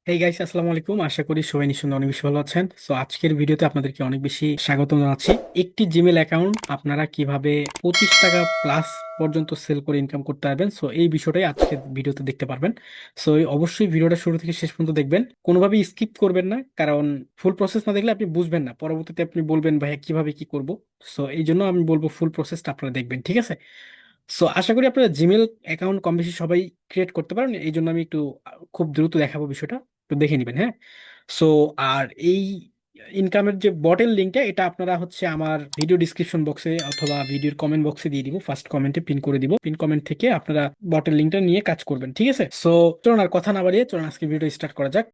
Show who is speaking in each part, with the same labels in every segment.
Speaker 1: Hey guys, আসসালামু আলাইকুম। আশা করি সবাই নিঃসন্দেহে অনেক বেশি ভালো আছেন। সো আজকের ভিডিওতে আপনাদেরকে অনেক বেশি স্বাগত জানাচ্ছি। একটি জিমেল অ্যাকাউন্ট আপনারা কিভাবে 25 টাকা প্লাস পর্যন্ত সেল করে ইনকাম করতে পারবেন, সো এই বিষয়টাই আজকের ভিডিওতে দেখতে পারবেন। সো অবশ্যই ভিডিওটা শুরু থেকে শেষ পর্যন্ত দেখবেন, কোনোভাবেই স্কিপ করবেন না, কারণ ফুল প্রসেস না দেখলে আপনি বুঝবেন না, পরবর্তীতে আপনি বলবেন ভাইয়া কিভাবে কি করব। সো এই জন্য আমি বলবো ফুল প্রসেসটা আপনারা দেখবেন, ঠিক আছে? সো আশা করি আপনারা জিমেল অ্যাকাউন্ট কম বেশি সবাই ক্রিয়েট করতে পারেন, এই জন্য আমি একটু খুব দ্রুত দেখাবো বিষয়টা, একটু দেখে নেবেন, হ্যাঁ। সো আর এই ইনকামের যে বটের লিঙ্কটা, এটা আপনারা হচ্ছে আমার ভিডিও ডিসক্রিপশন বক্সে অথবা ভিডিওর কমেন্ট বক্সে দিয়ে দিব, ফার্স্ট কমেন্টে পিন করে দিব। পিন কমেন্ট থেকে আপনারা বটের লিঙ্কটা নিয়ে কাজ করবেন, ঠিক আছে? সো চলুন আর কথা না বাড়িয়ে চলুন আজকে ভিডিও স্টার্ট করা যাক।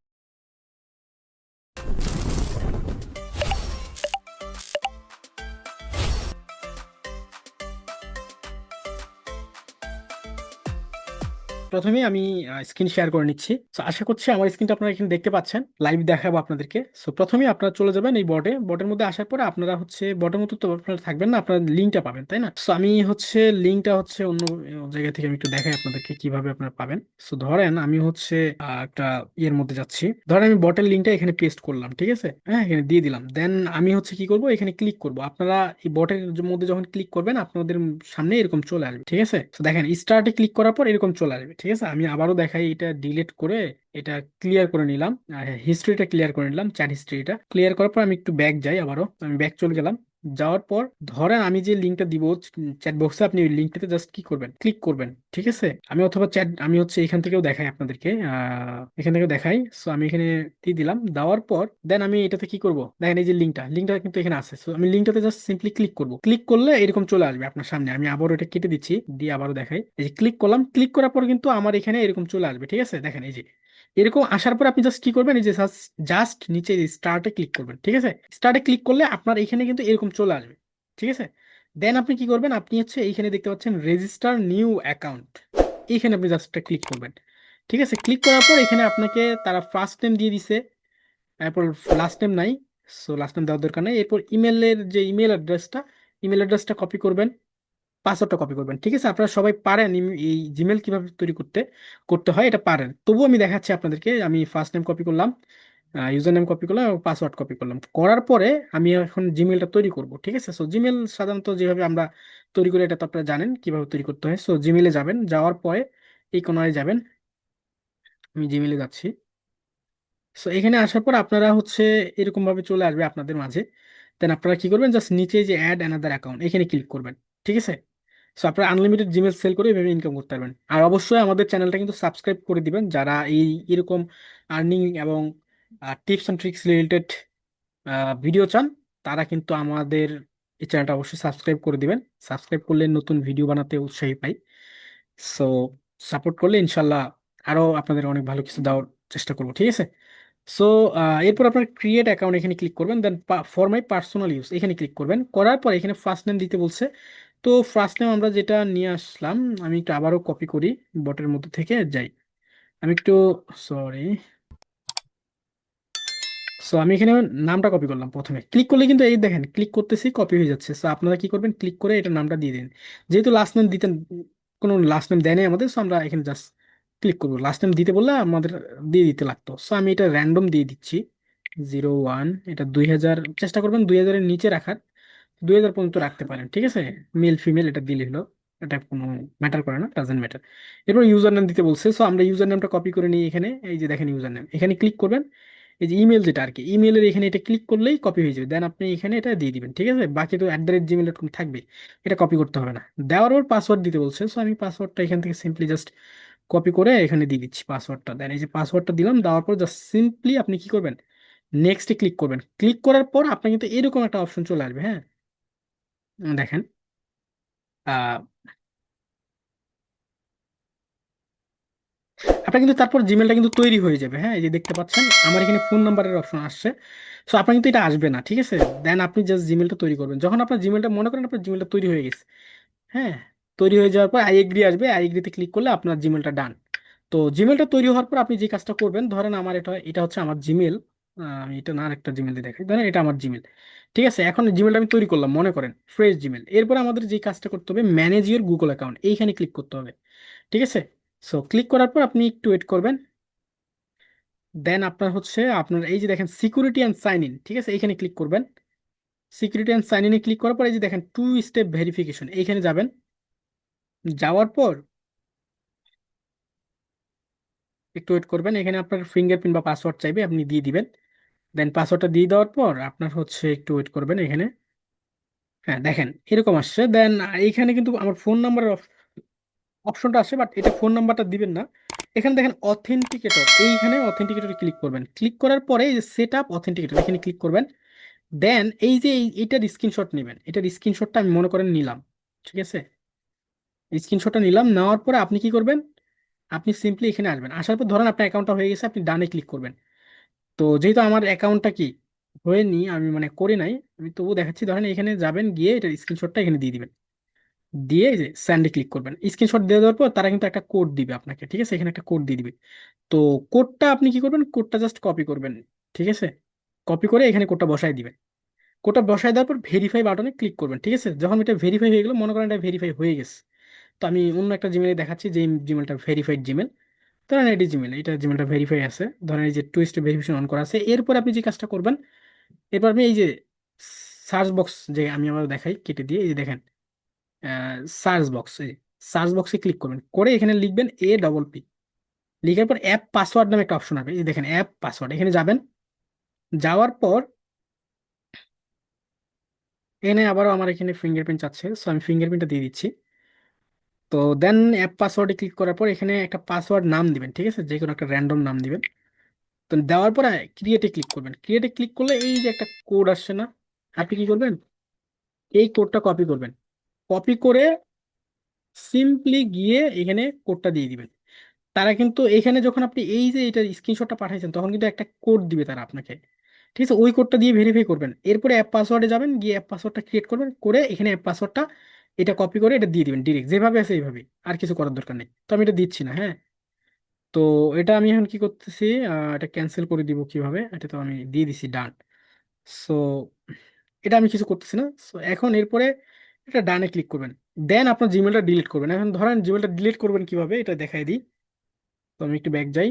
Speaker 1: প্রথমে আমি স্ক্রিন শেয়ার করে নিচ্ছি। তো আশা করছি আমার স্ক্রিনটা আপনারা এখানে দেখতে পাচ্ছেন, লাইভ দেখাবো আপনাদেরকে। সো প্রথমে আপনারা চলে যাবেন এই বটের মধ্যে। আসার পরে আপনারা হচ্ছে বটের মতো তো আপনারা থাকবেন না, আপনারা লিঙ্কটা পাবেন, তাই না? সো আমি হচ্ছে লিঙ্কটা হচ্ছে অন্য জায়গা থেকে আমি একটু দেখাই আপনাদেরকে কিভাবে আপনারা পাবেন। সো ধরেন আমি হচ্ছে একটা ইয়ের মধ্যে যাচ্ছি, ধরেন আমি বটের লিঙ্কটা এখানে পেস্ট করলাম, ঠিক আছে? হ্যাঁ, এখানে দিয়ে দিলাম। দেন আমি হচ্ছে কি করব, এখানে ক্লিক করব। আপনারা এই বটের মধ্যে যখন ক্লিক করবেন আপনাদের সামনে এরকম চলে আসবে, ঠিক আছে? তো দেখেন, স্টার্টে ক্লিক করার পর এরকম চলে আসবে, ঠিক আছে? আমি আবারও দেখাই, এটা ডিলিট করে এটা ক্লিয়ার করে নিলাম, আর হিস্ট্রিটা ক্লিয়ার করে নিলাম, চ্যাট হিস্ট্রিটা ক্লিয়ার করার পর আমি একটু ব্যাক যাই, আবারও আমি ব্যাক চলে গেলাম। যাওয়ার পর ধরেন আমি যে লিঙ্কটা দিব চ্যাট বক্সে, আপনি ওই লিঙ্কটাতে জাস্ট কি করবেন, ক্লিক করবেন, ঠিক আছে? আমি অথবা চ্যাট আমি হচ্ছে এখান থেকেও দেখাই আপনাদেরকে, এখান থেকেও দেখাই। সো আমি এখানে দিয়ে দিলাম, দেওয়ার পর দেন আমি এটাতে কি করব, দেখেন এই যে লিঙ্কটা কিন্তু এখানে আছে। সো আমি লিঙ্কটাতে জাস্ট সিম্পলি ক্লিক করব। ক্লিক করলে এরকম চলে আসবে আপনার সামনে। আমি আবারও এটা কেটে দিচ্ছি, দিয়ে আবারও দেখাই। এই যে ক্লিক করলাম, ক্লিক করার পর কিন্তু আমার এখানে এরকম চলে আসবে, ঠিক আছে? দেখেন এই যে এরকম আসার পর আপনি জাস্ট কি করবেন, এই যে জাস্ট নিচে স্টার্টে ক্লিক করবেন, ঠিক আছে? স্টার্টে ক্লিক করলে আপনার এখানে কিন্তু এরকম চলে আসবে, ঠিক আছে? দেন আপনি কি করবেন, আপনি হচ্ছে এইখানে দেখতে পাচ্ছেন রেজিস্টার নিউ অ্যাকাউন্ট, এইখানে আপনি জাস্ট ক্লিক করবেন, ঠিক আছে? ক্লিক করার পর এখানে আপনাকে তারা ফার্স্ট নেম দিয়ে দিছে, এরপর লাস্ট নেম নাই। সো লাস্ট নেম দেওয়ার দরকার নাই। এরপর ইমেলের যে ইমেল অ্যাড্রেসটা কপি করবেন, পাসওয়ার্ডটা কপি করবেন, ঠিক আছে? আপনারা সবাই পারেন এই জিমেল কিভাবে তৈরি করতে হয়, এটা পারেন। তবুও আমি দেখাচ্ছি আপনাদেরকে। আমি ফার্স্ট নেম কপি করলাম, ইউজার নেম কপি করলাম এবং পাসওয়ার্ড কপি করলাম। করার পরে আমি এখন জিমেলটা তৈরি করব, ঠিক আছে? সো জিমেল সাধারণত যেভাবে আমরা তৈরি করি এটা তো আপনারা জানেন কিভাবে তৈরি করতে হয়। সো জিমেলে যাবেন, যাওয়ার পরে এই কোনায় যাবেন। আমি জিমেলে যাচ্ছি। সো এখানে আসার পর আপনারা হচ্ছে এরকম ভাবে চলে আসবে আপনাদের মাঝে। দেন আপনারা কি করবেন, জাস্ট নিচে যে অ্যাড অ্যানাদার অ্যাকাউন্ট, এখানে ক্লিক করবেন, ঠিক আছে? সো আপনারা আনলিমিটেড জিমেল সেল করে এভাবে ইনকাম করতে পারবেন। আর অবশ্যই আমাদের চ্যানেলটা কিন্তু সাবস্ক্রাইব করে দিবেন, যারা এরকম আর্নিং এবং tips and tricks related video চান, তারা কিন্তু আমাদের এই চ্যানেলটা অবশ্যই সাবস্ক্রাইব করে দিবেন। সাবস্ক্রাইব করলে নতুন ভিডিও বানাতে উৎসাহী পাই। সো সাপোর্ট করলে ইনশাল্লাহ আরো আপনাদের অনেক ভালো কিছু দেওয়ার চেষ্টা করবো, ঠিক আছে? সো এরপর আপনার ক্রিয়েট অ্যাকাউন্ট এখানে ক্লিক করবেন। দেন ফর মাই পার্সোনাল ইউজ এখানে ক্লিক করবেন। করার পর এখানে ফার্স্ট নেম দিতে বলছে। তো ফার্স্ট নেম আমরা যেটা নিয়ে আসলাম, আমি একটু আবারও কপি করি, বটের মধ্যে থেকে যাই। আমি একটু সরি। সো আমি এখানে নামটা কপি করলাম। প্রথমে ক্লিক করলে কিন্তু এই দেখেন ক্লিক করতেছি, কপি হয়ে যাচ্ছে। সো আপনারা কি করবেন, ক্লিক করে এটা নামটা দিয়ে দিন। যেহেতু লাস্ট নেম দিতেন, কোনো লাস্ট নেম দেয়নি আমাদের, সো আমরা এখানে জাস্ট ক্লিক করবো। লাস্ট নেম দিতে বললে আমাদের দিয়ে দিতে লাগতো। সো আমি এটা র্যান্ডম দিয়ে দিচ্ছি, 01। এটা 2000, চেষ্টা করবেন 2000-এর নিচে রাখার, 2000 পর্যন্ত রাখতে পারেন, ঠিক আছে? মেল ফিমেল এটা দিলে হলো, এটা কোনো ম্যাটার করে না, ডাজেন্ট ম্যাটার। এরপর ইউজার নেম দিতে বলছে। সো আমরা ইউজার নেমটা কপি করে নিই। এখানে এই যে দেখেন ইউজার নেম, এখানে ক্লিক করবেন। এই যে ইমেল যেটা আর কি, ইমেলের এখানে এটা ক্লিক করলেই কপি হয়ে যাবে। দেন আপনি এখানে এটা দিয়ে দিবেন, ঠিক আছে? বাকি তো @gmail.com থাকবে, এটা কপি করতে হবে না। দেওয়ার পর পাসওয়ার্ড দিতে বলছে। সো আমি পাসওয়ার্ডটা এখান থেকে সিম্পলি জাস্ট কপি করে এখানে দিয়ে দিচ্ছি পাসওয়ার্ডটা। দেন এই যে পাসওয়ার্ডটা দিলাম, দেওয়ার পর জাস্ট সিম্পলি আপনি কি করবেন, নেক্সটে ক্লিক করবেন। ক্লিক করার পর আপনার কিন্তু এরকম একটা অপশন চলে আসবে, হ্যাঁ। দেখেন, আপনার কিন্তু তারপর জিমেলটা কিন্তু তৈরি হয়ে যাবে, হ্যাঁ। এই যে দেখতে পাচ্ছেন আমার এখানে ফোন নাম্বারের অপশন আসছে। সো আপনার কিন্তু এটা আসবে না, ঠিক আছে? দেন আপনি জাস্ট জিমেলটা তৈরি করবেন। যখন আপনার জিমেলটা মনে করেন আপনার জিমেলটা তৈরি হয়ে গেছে, হ্যাঁ, তৈরি হয়ে যাওয়ার পর আই এগ্রি আসবে, আই এগ্রিতে ক্লিক করলে আপনার জিমেলটা ডান। তো জিমেলটা তৈরি হওয়ার পর আপনি যে কাজটা করবেন, ধরেন আমার এটা এটা হচ্ছে আমার জিমেল, আমি এটা না আরেকটা জিমেল দিয়ে দেখাই। ধরেন এটা আমার জিমেল, ঠিক আছে? এখন জিমেলটা আমি তৈরি করলাম, মনে করেন ফ্রেশ জিমেল। এরপর আমাদের যে কাজটা করতে হবে, ম্যানেজ ইউর গুগল অ্যাকাউন্ট, এইখানে ক্লিক করতে হবে, ঠিক আছে? সো ক্লিক করার পর আপনি একটু ওয়েট করবেন। দেন আপনার হচ্ছে আপনার এই যে দেখেন সিকিউরিটি অ্যান্ড সাইন ইন, ঠিক আছে, এইখানে ক্লিক করবেন। সিকিউরিটি অ্যান্ড সাইন ইনে ক্লিক করার পর এই যে দেখেন টু স্টেপ ভেরিফিকেশন, এইখানে যাবেন। যাওয়ার পর একটু ওয়েট করবেন, এখানে আপনার ফিঙ্গারপ্রিন্ট বা পাসওয়ার্ড চাইবে, আপনি দিয়ে দিবেন। দেন পাসওয়ার্ডটা দিয়ে দেওয়ার পর আপনার হচ্ছে একটু ওয়েট করবেন এখানে। হ্যাঁ দেখেন এরকম আসছে। দেন এইখানে কিন্তু আমার ফোন নাম্বারের অপশনটা আসে, বাট এটা ফোন নাম্বারটা দিবেন না। এখানে দেখেন অথেন্টিকেটর, এইখানে অথেন্টিকেটরে ক্লিক করবেন। ক্লিক করার পরে এই যে সেট আপ অথেন্টিকেটর এখানে ক্লিক করবেন। দেন এই যে এইটার স্ক্রিনশট নেবেন, এটার স্ক্রিনশটটা আমি মনে করেন নিলাম, ঠিক আছে। স্ক্রিনশটটা নিলাম, নেওয়ার পরে আপনি কি করবেন, আপনি সিম্পলি এখানে আসবেন। আসার পর ধরেন আপনার অ্যাকাউন্টটা হয়ে গেছে, আপনি ডানে ক্লিক করবেন। তো যেহেতু আমার অ্যাকাউন্টটা কি হয়নি, আমি মানে করি নাই, আমি তবু দেখাচ্ছি। ধরেন এখানে যাবেন, গিয়ে এটার স্ক্রিনশটটা এখানে দিয়ে দিবেন। দিয়ে এই যে স্যান্ডে ক্লিক করবেন। স্ক্রিনশট দিয়ে দেওয়ার পর তারা কিন্তু একটা কোড দিবে আপনাকে, ঠিক আছে, এখানে একটা কোড দিয়ে দিবে। তো কোডটা আপনি কি করবেন, কোডটা জাস্ট কপি করবেন, ঠিক আছে। কপি করে এখানে কোডটা বসায় দিবেন। কোডটা বসায় দেওয়ার পর ভেরিফাই বাটনে ক্লিক করবেন, ঠিক আছে। যখন এটা ভেরিফাই হয়ে গেল, মনে করেন এটা ভেরিফাই হয়ে গেছে, তো আমি অন্য একটা জিমেলে দেখাচ্ছি যে জিমেলটা ভেরিফাইড জিমেল। ধরেন এটি জিমেল, এটা জিমেলটা ভেরিফাই আছে, ধরেন এই যে টু স্টেপ ভেরিফিকেশন অন করা আছে। এরপর আপনি যে কাজটা করবেন, এরপর আপনি এই যে সার্চ বক্স, যে আমি আবার দেখাই কেটে দিয়ে, এই যে দেখেন সার্চ বক্স, এই সার্চ বক্সে ক্লিক করবেন, করে এখানে লিখবেন APP। লিখার পর অ্যাপ পাসওয়ার্ড নামে একটা অপশন হবে, এই যে দেখেন অ্যাপ পাসওয়ার্ড, এখানে যাবেন। যাওয়ার পর এখানে আবারও আমার এখানে ফিঙ্গারপ্রিন্ট চাচ্ছে, সো আমি ফিঙ্গারপ্রিন্টটা দিয়ে দিচ্ছি। তো দেন অ্যাপ পাসওয়ার্ডে ক্লিক করার পর এখানে একটা পাসওয়ার্ড নাম দিবেন, ঠিক আছে, যে কোনো একটা র্যান্ডম নাম দিবেন। তো দেওয়ার পরে ক্রিয়েটে ক্লিক করবেন। ক্রিয়েটে ক্লিক করলে এই যে একটা কোড আসছে না, আপনি কি করবেন, এই কোডটা কপি করবেন। কপি করে সিম্পলি গিয়ে এখানে কোডটা দিয়ে দিবেন। তারা কিন্তু এখানে যখন আপনি এই যে এটা স্ক্রিনশটটা পাঠাইছেন, তখন কিন্তু একটা কোড দিবে তারা আপনাকে, ঠিক আছে। ওই কোডটা দিয়ে ভেরিফাই করবেন। এরপরে অ্যাপ পাসওয়ার্ডে যাবেন, গিয়ে অ্যাপ পাসওয়ার্ডটা ক্রিয়েট করবেন, করে এখানে অ্যাপ পাসওয়ার্ডটা এটা কপি করে এটা দিয়ে দিবেন ডিরেক্ট, যেভাবে আছে এইভাবে, আর কিছু করার দরকার নেই। তো আমি এটা দিচ্ছি না, হ্যাঁ। তো এটা আমি এখন কি করতেছি, এটা ক্যান্সেল করে দিব কিভাবে, এটা তো আমি দিয়ে দিছি ডান। সো এটা আমি কিছু করতেছি না। সো এখন এরপরে এটা ডানে ক্লিক করবেন। দেন আপনার জিমেলটা ডিলিট করবেন। এখন ধরেন জিমেলটা ডিলিট করবেন কিভাবে এটা দেখাই দিই। তো আমি একটু ব্যাক যাই।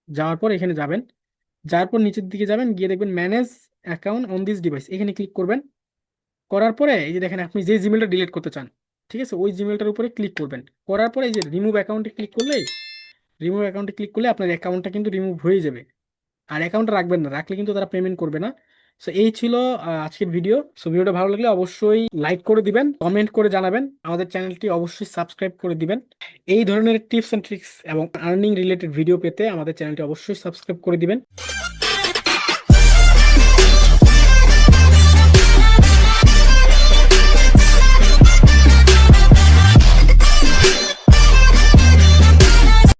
Speaker 1: যাওয়ার পর এখানে যাবেন। যাওয়ার পর নিচের দিকে যাবেন, গিয়ে দেখবেন manage account on this device, এখানে ক্লিক করবেন। করার পরে এই যে দেখেন আপনি যে জিমেলটা ডিলিট করতে চান, ঠিক আছে, ওই জিমেলটার উপরে ক্লিক করবেন। করার পরে এই যে রিমুভ অ্যাকাউন্টে ক্লিক করলে আপনার অ্যাকাউন্টটা কিন্তু রিমুভ হয়ে যাবে। আর অ্যাকাউন্টটা রাখবেন না, রাখলে কিন্তু তারা পেমেন্ট করবে না। সো এই ছিল আজকের ভিডিও। সো ভিডিওটা ভালো লাগলে অবশ্যই লাইক করে দিবেন, কমেন্ট করে জানাবেন, আমাদের চ্যানেলটি অবশ্যই সাবস্ক্রাইব করে দিবেন। এই ধরনের টিপস অ্যান্ড ট্রিক্স এবং আর্নিং রিলেটেড ভিডিও পেতে আমাদের চ্যানেলটি অবশ্যই সাবস্ক্রাইব করে দিবেন।